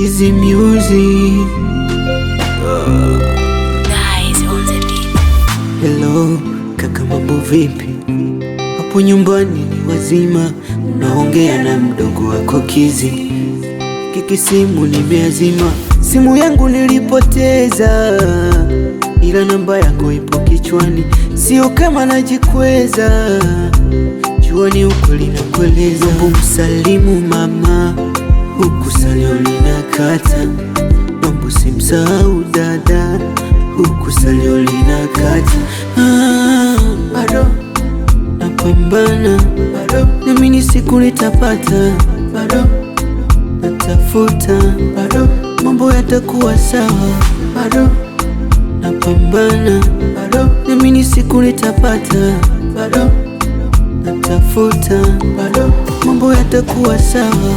Easy music. Nice on the beat. Hello, kaka mambo vipi? Hapo nyumbani ni wazima? Unaongea na mdogo wako Kizi. Kiki simu nimeazima, simu yangu nilipoteza, ila namba yako ipo kichwani. Sio kama najikweza, jua ni ukweli na kueleza. Msalimu mama, huku salio linakata. Mambo simsahau dada, huku salio linakata. Bado napambana, bado naamini siku nitapata, bado natafuta, bado mambo yatakuwa sawa, bado napambana, bado naamini siku nitapata, bado natafuta, bado mambo yatakuwa sawa.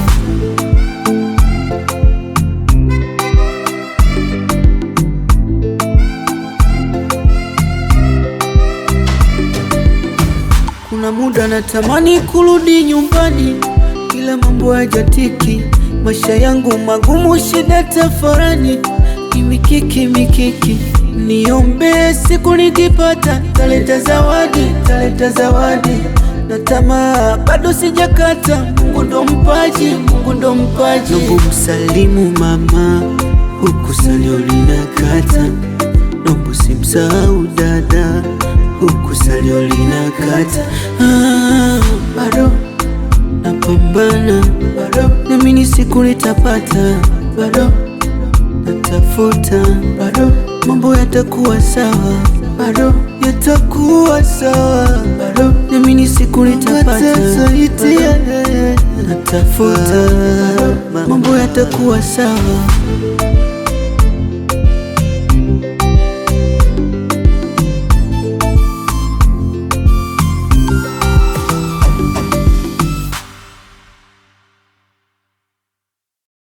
Kuna muda natamani kurudi nyumbani, ila mambo hayajatiki. Maisha yangu magumu, shida tafarani, ni mikiki. Niombe siku nikipata, taleta zawadi. Na tamaa bado sijakata, Mungu ndo mpaji. Nombo msalimu mama, huku salio linakata. Nombo simsahau dada, huku salio linakata. Bado napambana, bado naamini siku nitapata, bado natafuta, bado mambo yatakuwa sawa, bado yatakuwa sawa, bado naamini siku nitapata, natafuta, mambo yatakuwa sawa.